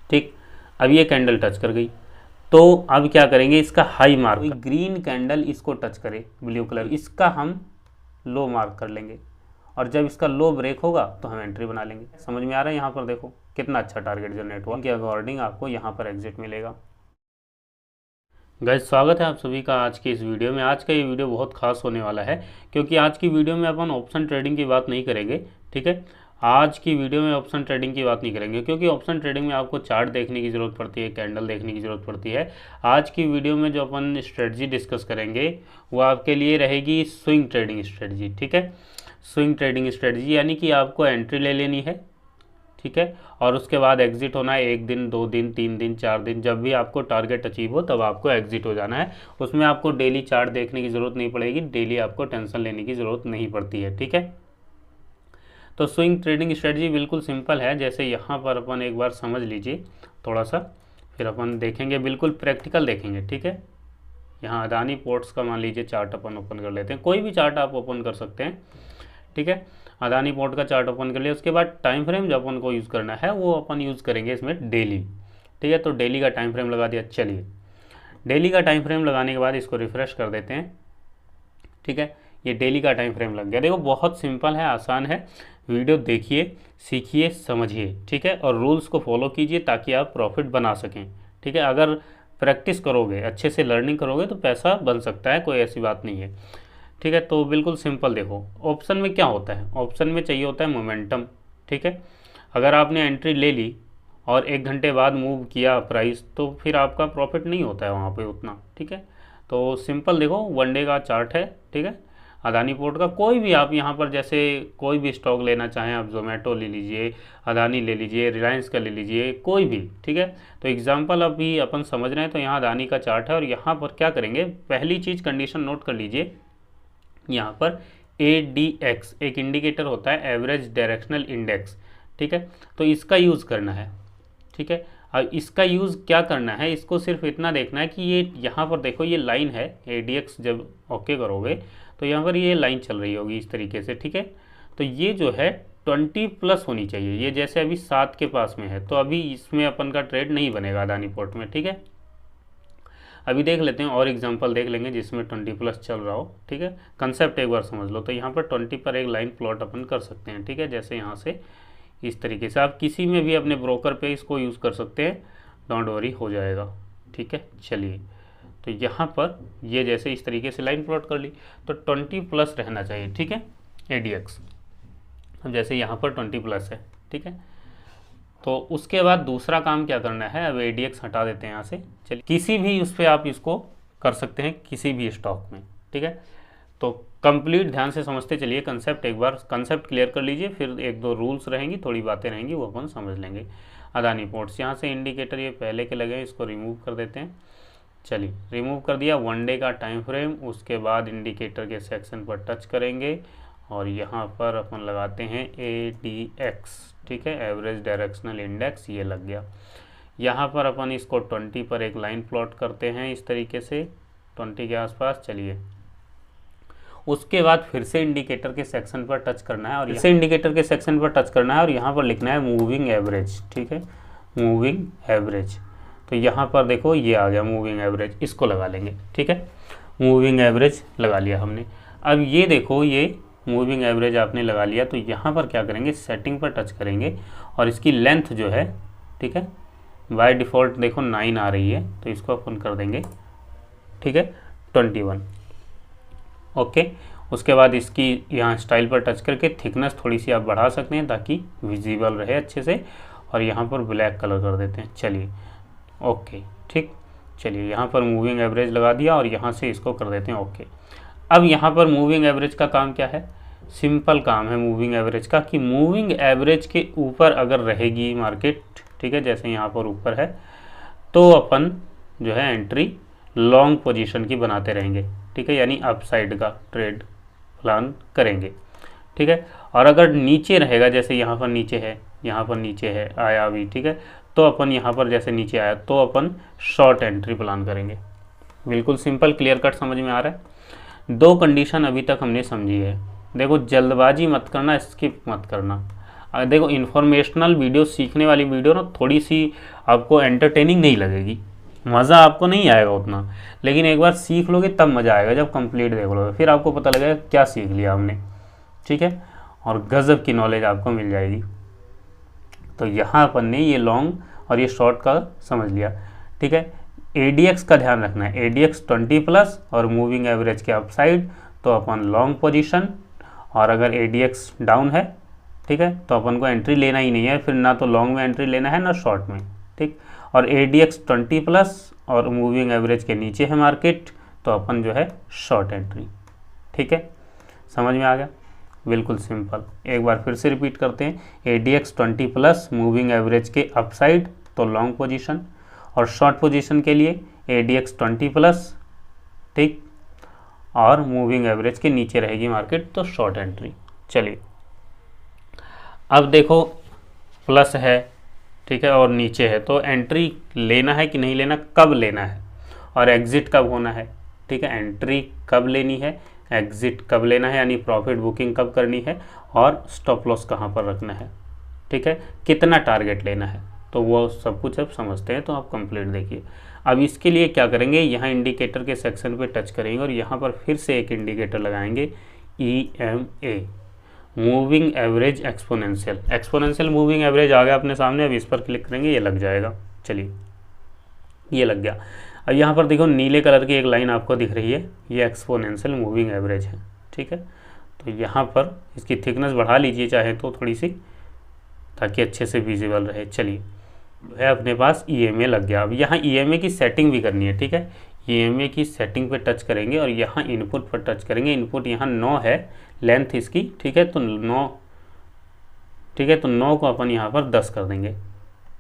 ठीक। अब ये कैंडल टच कर गई, तो अब क्या करेंगे, इसका हाई मार्क, ग्रीन कैंडल इसको टच करे ब्लू कलर, इसका हम लो मार्क कर लेंगे, और जब इसका लो ब्रेक होगा तो हम एंट्री बना लेंगे। समझ में आ रहा है? यहाँ पर देखो कितना अच्छा टारगेट जनरेट हुआ, के अकॉर्डिंग आपको यहाँ पर एग्जिट मिलेगा। गाइस, स्वागत है आप सभी का आज की इस वीडियो में। आज का ये वीडियो बहुत खास होने वाला है, क्योंकि आज की वीडियो में अपन ऑप्शन ट्रेडिंग की बात नहीं करेंगे। ठीक है, आज की वीडियो में ऑप्शन ट्रेडिंग की बात नहीं करेंगे, क्योंकि ऑप्शन ट्रेडिंग में आपको चार्ट देखने की ज़रूरत पड़ती है, कैंडल देखने की ज़रूरत पड़ती है। आज की वीडियो में जो अपन स्ट्रेटजी डिस्कस करेंगे वो आपके लिए रहेगी स्विंग ट्रेडिंग स्ट्रेटजी। ठीक है, स्विंग ट्रेडिंग स्ट्रेटजी यानी कि आपको एंट्री ले लेनी है, ठीक है, और उसके बाद एग्जिट होना है। 1 दिन 2 दिन 3 दिन 4 दिन, जब भी आपको टारगेट अचीव हो तब आपको एग्जिट हो जाना है। उसमें आपको डेली चार्ट देखने की ज़रूरत नहीं पड़ेगी, डेली आपको टेंशन लेने की ज़रूरत नहीं पड़ती है। ठीक है, तो स्विंग ट्रेडिंग स्ट्रेटजी बिल्कुल सिंपल है। जैसे यहाँ पर अपन एक बार समझ लीजिए थोड़ा सा, फिर अपन देखेंगे, बिल्कुल प्रैक्टिकल देखेंगे। ठीक है, यहाँ अदानी पोर्ट्स का मान लीजिए चार्ट अपन ओपन कर लेते हैं, कोई भी चार्ट आप ओपन कर सकते हैं। ठीक है, अदानी पोर्ट का चार्ट ओपन कर लिया, उसके बाद टाइम फ्रेम जो अपन को यूज़ करना है वो अपन यूज़ करेंगे इसमें डेली। ठीक है, तो डेली का टाइम फ्रेम लगा दिया। चलिए, डेली का टाइम फ्रेम लगाने के बाद इसको रिफ्रेश कर देते हैं। ठीक है, ये डेली का टाइम फ्रेम लग गया। देखो बहुत सिंपल है, आसान है। वीडियो देखिए, सीखिए, समझिए। ठीक है, और रूल्स को फॉलो कीजिए ताकि आप प्रॉफिट बना सकें। ठीक है, अगर प्रैक्टिस करोगे, अच्छे से लर्निंग करोगे तो पैसा बन सकता है, कोई ऐसी बात नहीं है। ठीक है, तो बिल्कुल सिंपल देखो, ऑप्शन में क्या होता है, ऑप्शन में चाहिए होता है मोमेंटम। ठीक है, अगर आपने एंट्री ले ली और 1 घंटे बाद मूव किया प्राइस, तो फिर आपका प्रॉफिट नहीं होता है वहाँ पे उतना। ठीक है, तो सिंपल देखो, 1 डे का चार्ट है। ठीक है, अदानी पोर्ट का कोई भी आप यहाँ पर जैसे कोई भी स्टॉक लेना चाहें, आप जोमेटो ले लीजिए, अदानी ले लीजिए, रिलायंस का ले लीजिए, कोई भी। ठीक है, तो एग्जांपल अभी अपन समझ रहे हैं, तो यहाँ अदानी का चार्ट है और यहाँ पर क्या करेंगे, पहली चीज़ कंडीशन नोट कर लीजिए, यहाँ पर ADX एक इंडिकेटर होता है, एवरेज डायरेक्शनल इंडेक्स। ठीक है, तो इसका यूज़ करना है। ठीक है, अब इसका यूज़ क्या करना है, इसको सिर्फ इतना देखना है कि ये यहाँ पर देखो, ये लाइन है ADX, जब ओके करोगे तो यहाँ पर ये लाइन चल रही होगी इस तरीके से। ठीक है, तो ये जो है 20+ होनी चाहिए। ये जैसे अभी 7 के पास में है, तो अभी इसमें अपन का ट्रेड नहीं बनेगा अदानी पोर्ट में। ठीक है, अभी देख लेते हैं और एग्जांपल देख लेंगे जिसमें 20+ चल रहा हो। ठीक है, कंसेप्ट एक बार समझ लो। तो यहाँ पर 20 पर एक लाइन प्लॉट अपन कर सकते हैं। ठीक है, जैसे यहाँ से इस तरीके से आप किसी में भी अपने ब्रोकर पे इसको यूज़ कर सकते हैं, डोंट वरी, हो जाएगा। ठीक है, चलिए, तो यहाँ पर ये जैसे इस तरीके से लाइन प्लॉट कर ली, तो 20+ रहना चाहिए। ठीक है, ADX, अब जैसे यहाँ पर 20+ है। ठीक है, तो उसके बाद दूसरा काम क्या करना है, अब ADX हटा देते हैं यहाँ से। चलिए, किसी भी उस पर आप इसको कर सकते हैं, किसी भी स्टॉक में। ठीक है, तो कंप्लीट ध्यान से समझते चलिए कंसेप्ट, एक बार कंसेप्ट क्लियर कर लीजिए, फिर 1-2 रूल्स रहेंगी, थोड़ी बातें रहेंगी, वो अपन समझ लेंगे। अदानी पोर्ट्स, यहाँ से इंडिकेटर ये पहले के लगे हैं, इसको रिमूव कर देते हैं। चलिए, रिमूव कर दिया। 1 डे का टाइम फ्रेम, उसके बाद इंडिकेटर के सेक्शन पर टच करेंगे और यहाँ पर अपन लगाते हैं ADX। ठीक है, एवरेज डायरेक्शनल इंडेक्स, ये लग गया। यहाँ पर अपन इसको 20 पर एक लाइन प्लॉट करते हैं इस तरीके से, 20 के आसपास। चलिए, उसके बाद फिर से इंडिकेटर के सेक्शन पर टच करना है और फिर से इंडिकेटर के सेक्शन पर टच करना है और यहाँ पर लिखना है मूविंग एवरेज। ठीक है, मूविंग एवरेज, तो यहाँ पर देखो ये आ गया मूविंग एवरेज, इसको लगा लेंगे। ठीक है, मूविंग एवरेज लगा लिया हमने। अब ये देखो, ये मूविंग एवरेज आपने लगा लिया, तो यहाँ पर क्या करेंगे, सेटिंग पर टच करेंगे और इसकी लेंथ जो है, ठीक है, बाय डिफ़ॉल्ट देखो 9 आ रही है, तो इसको अपन कर देंगे, ठीक है, 21। ओके, उसके बाद इसकी यहाँ स्टाइल पर टच करके थिकनेस थोड़ी सी आप बढ़ा सकते हैं ताकि विजिबल रहे अच्छे से, और यहाँ पर ब्लैक कलर कर देते हैं। चलिए, ओके, ठीक। चलिए, यहाँ पर मूविंग एवरेज लगा दिया और यहाँ से इसको कर देते हैं ओके। अब यहाँ पर मूविंग एवरेज का काम क्या है, सिंपल काम है मूविंग एवरेज का, कि मूविंग एवरेज के ऊपर अगर रहेगी मार्केट, ठीक है, जैसे यहाँ पर ऊपर है, तो अपन जो है एंट्री लॉन्ग पोजीशन की बनाते रहेंगे। ठीक है, यानी अपसाइड का ट्रेड प्लान करेंगे। ठीक है, और अगर नीचे रहेगा, जैसे यहाँ पर नीचे है, यहाँ पर नीचे है, आया अभी, ठीक है, तो अपन यहाँ पर जैसे नीचे आया तो अपन शॉर्ट एंट्री प्लान करेंगे। बिल्कुल सिंपल, क्लियर कट, समझ में आ रहा है। 2 कंडीशन अभी तक हमने समझी है। देखो, जल्दबाजी मत करना, स्किप मत करना। देखो इन्फॉर्मेशनल वीडियो, सीखने वाली वीडियो ना थोड़ी सी आपको एंटरटेनिंग नहीं लगेगी, मज़ा आपको नहीं आएगा उतना, लेकिन एक बार सीख लोगे तब मज़ा आएगा जब कंप्लीट देख लोगे, फिर आपको पता लगेगा क्या सीख लिया हमने, ठीक है, और गज़ब की नॉलेज आपको मिल जाएगी। तो यहाँ अपन ने ये लॉन्ग और ये शॉर्ट का समझ लिया, ठीक है। ADX का ध्यान रखना है, ADX 20+ और मूविंग एवरेज के अपसाइड तो अपन लॉन्ग पोजीशन, और अगर ADX डाउन है, ठीक है, तो अपन को एंट्री लेना ही नहीं है, फिर ना तो लॉन्ग में एंट्री लेना है ना शॉर्ट में, ठीक। और ADX 20+ और मूविंग एवरेज के नीचे है मार्केट तो अपन जो है शॉर्ट एंट्री, ठीक है। समझ में आ गया, बिल्कुल सिंपल। एक बार फिर से रिपीट करते हैं, ADX 20+ मूविंग एवरेज के अपसाइड तो लॉन्ग पोजीशन, और शॉर्ट पोजीशन के लिए ADX 20+, ठीक, और मूविंग एवरेज के नीचे रहेगी मार्केट तो शॉर्ट एंट्री। चलिए अब देखो प्लस है, ठीक है, और नीचे है, तो एंट्री लेना है कि नहीं लेना, कब लेना है और एग्ज़िट कब होना है, ठीक है। एंट्री कब लेनी है, एग्ज़िट कब लेना है, यानी प्रॉफिट बुकिंग कब करनी है, और स्टॉप लॉस कहाँ पर रखना है, ठीक है, कितना टारगेट लेना है, तो वो सब कुछ अब समझते हैं। तो आप कंप्लीट देखिए। अब इसके लिए क्या करेंगे, यहाँ इंडिकेटर के सेक्शन पे टच करेंगे और यहाँ पर फिर से एक इंडिकेटर लगाएंगे, EMA, moving average exponential. Exponential moving average आ गया अपने सामने, अब इस पर क्लिक करेंगे, ये लग जाएगा। चलिए ये लग गया। अब यहाँ पर देखो नीले कलर की एक लाइन आपको दिख रही है, ये एक्सपोनेंशियल मूविंग एवरेज है, ठीक है। तो यहाँ पर इसकी थिकनेस बढ़ा लीजिए चाहे तो थोड़ी सी, ताकि अच्छे से विजिबल रहे। चलिए है अपने पास EMA लग गया। अब यहाँ EMA की सेटिंग भी करनी है, ठीक है। EMA की सेटिंग पे टच करेंगे और यहाँ इनपुट पर टच करेंगे। इनपुट यहाँ 9 है लेंथ इसकी, ठीक है, तो 9, ठीक है, तो 9 को अपन यहाँ पर 10 कर देंगे,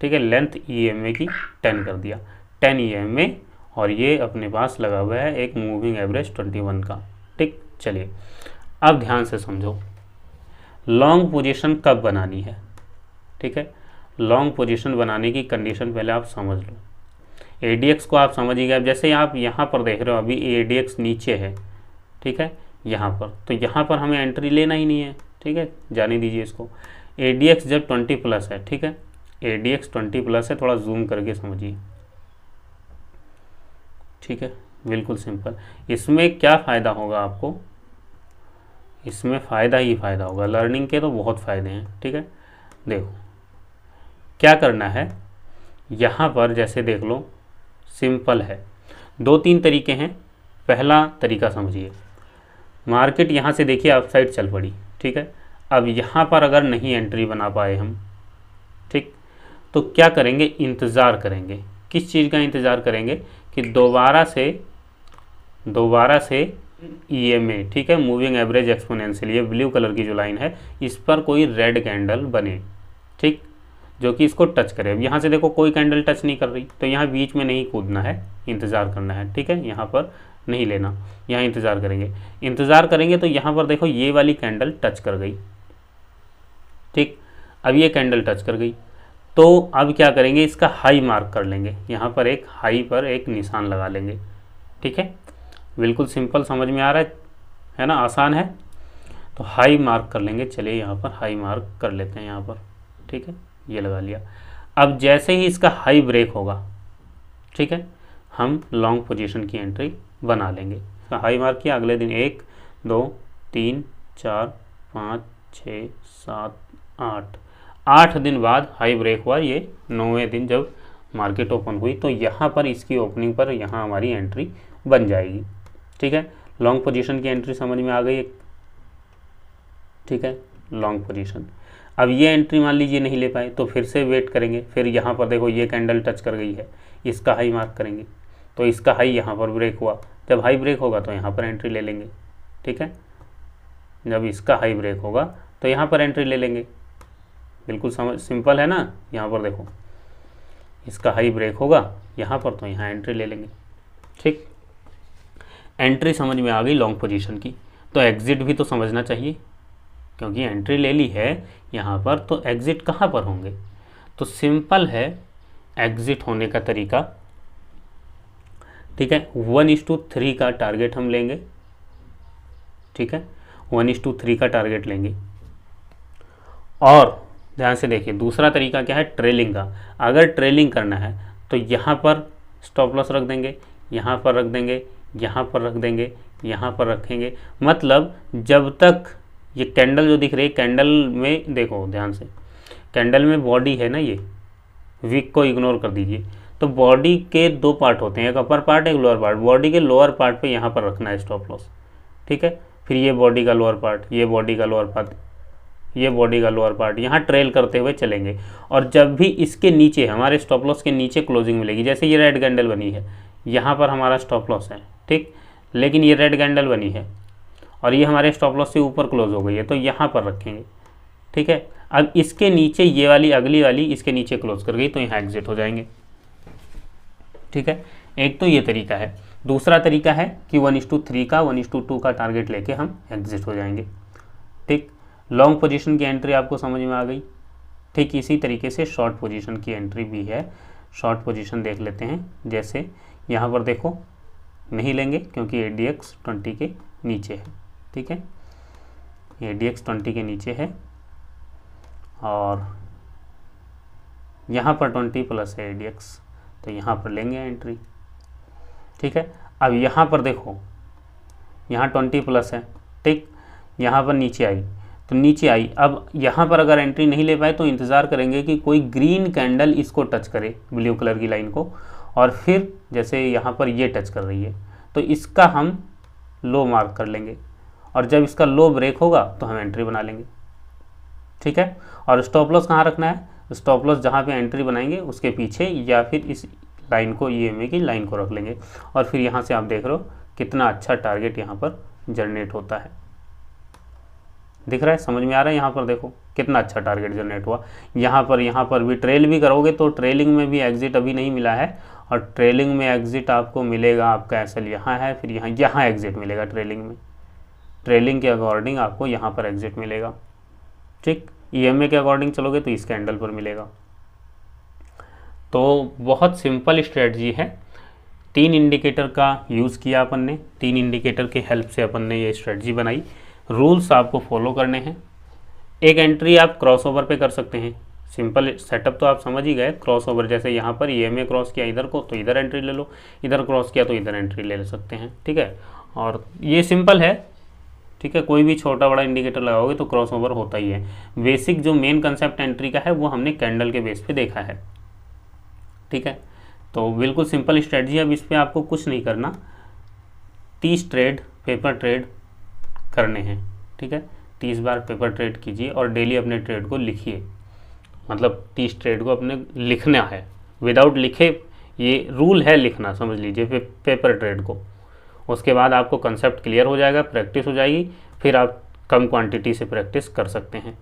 ठीक है। लेंथ EMA की 10 कर दिया, 10 EMA, और ये अपने पास लगा हुआ है एक मूविंग एवरेज 21 का, ठीक। चलिए अब ध्यान से समझो, लॉन्ग पोजीशन कब बनानी है, ठीक है। लॉन्ग पोजीशन बनाने की कंडीशन पहले आप समझ लो। ADX को आप समझिएगा। अब जैसे आप यहाँ पर देख रहे हो अभी ADX नीचे है, ठीक है, यहाँ पर, तो यहाँ पर हमें एंट्री लेना ही नहीं है, ठीक है, जाने दीजिए इसको। ADX जब 20+ है, ठीक है, ADX 20+ है, थोड़ा जूम करके समझिए, ठीक है, बिल्कुल सिंपल। इसमें क्या फ़ायदा होगा आपको, इसमें फ़ायदा ही फ़ायदा होगा, लर्निंग के तो बहुत फ़ायदे हैं, ठीक है। देखो क्या करना है, यहाँ पर जैसे देख लो, सिंपल है, 2-3 तरीके हैं। पहला तरीका समझिए, मार्केट यहाँ से देखिए अपसाइड चल पड़ी, ठीक है। अब यहाँ पर अगर नहीं एंट्री बना पाए हम, ठीक, तो क्या करेंगे, इंतज़ार करेंगे। किस चीज़ का इंतज़ार करेंगे कि दोबारा से EMA, ठीक है, मूविंग एवरेज एक्सपोनेंशियल, ये ब्लू कलर की जो लाइन है, इस पर कोई रेड कैंडल बने, ठीक, जो कि इसको टच करे। अब यहाँ से देखो कोई कैंडल टच नहीं कर रही, तो यहाँ बीच में नहीं कूदना है, इंतज़ार करना है, ठीक है, यहाँ पर नहीं लेना, यहाँ इंतज़ार करेंगे तो यहाँ पर देखो ये वाली कैंडल टच कर गई, ठीक। अब ये कैंडल टच कर गई, तो अब क्या करेंगे, इसका हाई मार्क कर लेंगे, यहाँ पर एक हाई पर एक निशान लगा लेंगे, ठीक है, बिल्कुल सिंपल, समझ में आ रहा है ना, आसान है। तो हाई मार्क कर लेंगे, चलिए यहाँ पर हाई मार्क कर लेते हैं यहाँ पर, ठीक है, ये लगा लिया। अब जैसे ही इसका हाई ब्रेक होगा, ठीक है, हम लॉन्ग पोजीशन की एंट्री बना लेंगे। हाई मार्क किया, अगले दिन 1 2 3 4 5 6 7 8 दिन बाद हाई ब्रेक हुआ, ये 9वें दिन जब मार्केट ओपन हुई, तो यहाँ पर इसकी ओपनिंग पर यहाँ हमारी एंट्री बन जाएगी, ठीक है। लॉन्ग पोजीशन की एंट्री समझ में आ गई, ठीक है, लॉन्ग पोजीशन। अब ये एंट्री मान लीजिए नहीं ले पाए, तो फिर से वेट करेंगे, फिर यहाँ पर देखो ये कैंडल टच कर गई है, इसका हाई मार्क करेंगे, तो इसका हाई यहाँ पर ब्रेक हुआ, जब हाई ब्रेक होगा तो यहाँ पर एंट्री ले लेंगे, ठीक है। जब इसका हाई ब्रेक होगा तो यहाँ पर एंट्री ले लेंगे, बिल्कुल समझ सिंपल है ना। यहाँ पर देखो इसका हाई ब्रेक होगा यहाँ पर, तो यहाँ एंट्री ले लेंगे, ठीक। एंट्री समझ में आ गई लॉन्ग पोजीशन की। तो एग्ज़िट भी तो समझना चाहिए, क्योंकि एंट्री ले ली है यहाँ पर, तो एग्ज़िट कहाँ पर होंगे। तो सिंपल है एग्ज़िट होने का तरीका, ठीक है। 1:3 का टारगेट हम लेंगे, ठीक है, 1:3 का टारगेट लेंगे, और ध्यान से देखिए, दूसरा तरीका क्या है, ट्रेलिंग का। अगर ट्रेलिंग करना है तो यहाँ पर स्टॉप लॉस रख देंगे, यहाँ पर रख देंगे, यहाँ पर रख देंगे, यहाँ पर रखेंगे। मतलब जब तक ये कैंडल जो दिख रही है, कैंडल में देखो ध्यान से, कैंडल में बॉडी है ना, ये विक को इग्नोर कर दीजिए। तो बॉडी के दो पार्ट होते हैं, एक अपर पार्ट एक लोअर पार्ट। बॉडी के लोअर पार्ट पे यहाँ पर रखना है स्टॉप लॉस, ठीक है। फिर ये बॉडी का लोअर पार्ट, ये बॉडी का लोअर पार्ट, ये बॉडी का लोअर पार्ट, यहाँ ट्रेल करते हुए चलेंगे। और जब भी इसके नीचे, हमारे स्टॉप लॉस के नीचे क्लोजिंग मिलेगी, जैसे ये रेड कैंडल बनी है, यहाँ पर हमारा स्टॉप लॉस है, ठीक, लेकिन ये रेड कैंडल बनी है और ये हमारे स्टॉप लॉस से ऊपर क्लोज हो गई है, तो यहाँ पर रखेंगे, ठीक है। अब इसके नीचे ये वाली अगली वाली इसके नीचे क्लोज कर गई, तो यहाँ एग्जिट हो जाएंगे, ठीक है। एक तो ये तरीका है। दूसरा तरीका है कि 1:3 का 1:2 का टारगेट लेके हम एग्जिट हो जाएंगे, ठीक। लॉन्ग पोजीशन की एंट्री आपको समझ में आ गई। ठीक इसी तरीके से शॉर्ट पोजीशन की एंट्री भी है। शॉर्ट पोजीशन देख लेते हैं। जैसे यहाँ पर देखो, नहीं लेंगे क्योंकि ADX 20 के नीचे है, ठीक है। ADX 20 के नीचे है और यहाँ पर 20 प्लस है ADX, तो यहाँ पर लेंगे एंट्री, ठीक है। अब यहाँ पर देखो, यहाँ 20 प्लस है, ठीक। यहाँ पर नीचे आई तो नीचे आई। अब यहाँ पर अगर एंट्री नहीं ले पाए तो इंतज़ार करेंगे कि कोई ग्रीन कैंडल इसको टच करे, ब्लू कलर की लाइन को, और फिर जैसे यहाँ पर ये टच कर रही है तो इसका हम लो मार्क कर लेंगे, और जब इसका लो ब्रेक होगा तो हम एंट्री बना लेंगे, ठीक है। और स्टॉप लॉस कहाँ रखना है, स्टॉप लॉस जहाँ पे एंट्री बनाएंगे उसके पीछे, या फिर इस लाइन को, EMA की लाइन को रख लेंगे। और फिर यहाँ से आप देख रहे हो कितना अच्छा टारगेट यहाँ पर जनरेट होता है, दिख रहा है, समझ में आ रहा है। यहाँ पर देखो कितना अच्छा टारगेट जनरेट हुआ। यहाँ पर भी ट्रेल भी करोगे तो ट्रेलिंग में भी एग्जिट अभी नहीं मिला है, और ट्रेलिंग में एग्जिट आपको मिलेगा, आपका SL यहाँ है, फिर यहाँ एग्जिट मिलेगा ट्रेलिंग में। ट्रेलिंग के अकॉर्डिंग आपको यहाँ पर एग्जिट मिलेगा, ठीक। EMA के अकॉर्डिंग चलोगे तो इस कैंडल पर मिलेगा। तो बहुत सिंपल स्ट्रेटजी है। 3 इंडिकेटर का यूज़ किया अपन ने, 3 इंडिकेटर के हेल्प से अपन ने ये स्ट्रेटजी बनाई। रूल्स आपको फॉलो करने हैं। एक एंट्री आप क्रॉसओवर पे कर सकते हैं। सिंपल सेटअप तो आप समझ ही गए। क्रॉसओवर जैसे यहाँ पर EMA क्रॉस किया इधर को तो इधर एंट्री ले लो, इधर क्रॉस किया तो इधर एंट्री ले सकते हैं, ठीक है। और ये सिंपल है, ठीक है। कोई भी छोटा बड़ा इंडिकेटर लगाओगे तो क्रॉसओवर होता ही है। बेसिक जो मेन कंसेप्ट एंट्री का है वो हमने कैंडल के बेस पे देखा है, ठीक है। तो बिल्कुल सिंपल स्ट्रेटजी है। अब इस पर आपको कुछ नहीं करना, 30 ट्रेड पेपर ट्रेड करने हैं, ठीक है। 30 बार पेपर ट्रेड कीजिए और डेली अपने ट्रेड को लिखिए। मतलब 30 ट्रेड को अपने लिखना है, विदाउट लिखे, ये रूल है लिखना, समझ लीजिए पेपर ट्रेड को। उसके बाद आपको कंसेप्ट क्लियर हो जाएगा, प्रैक्टिस हो जाएगी, फिर आप कम क्वांटिटी से प्रैक्टिस कर सकते हैं,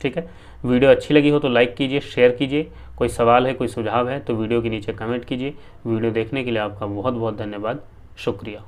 ठीक है। वीडियो अच्छी लगी हो तो लाइक कीजिए, शेयर कीजिए। कोई सवाल है, कोई सुझाव है तो वीडियो के नीचे कमेंट कीजिए। वीडियो देखने के लिए आपका बहुत बहुत धन्यवाद, शुक्रिया।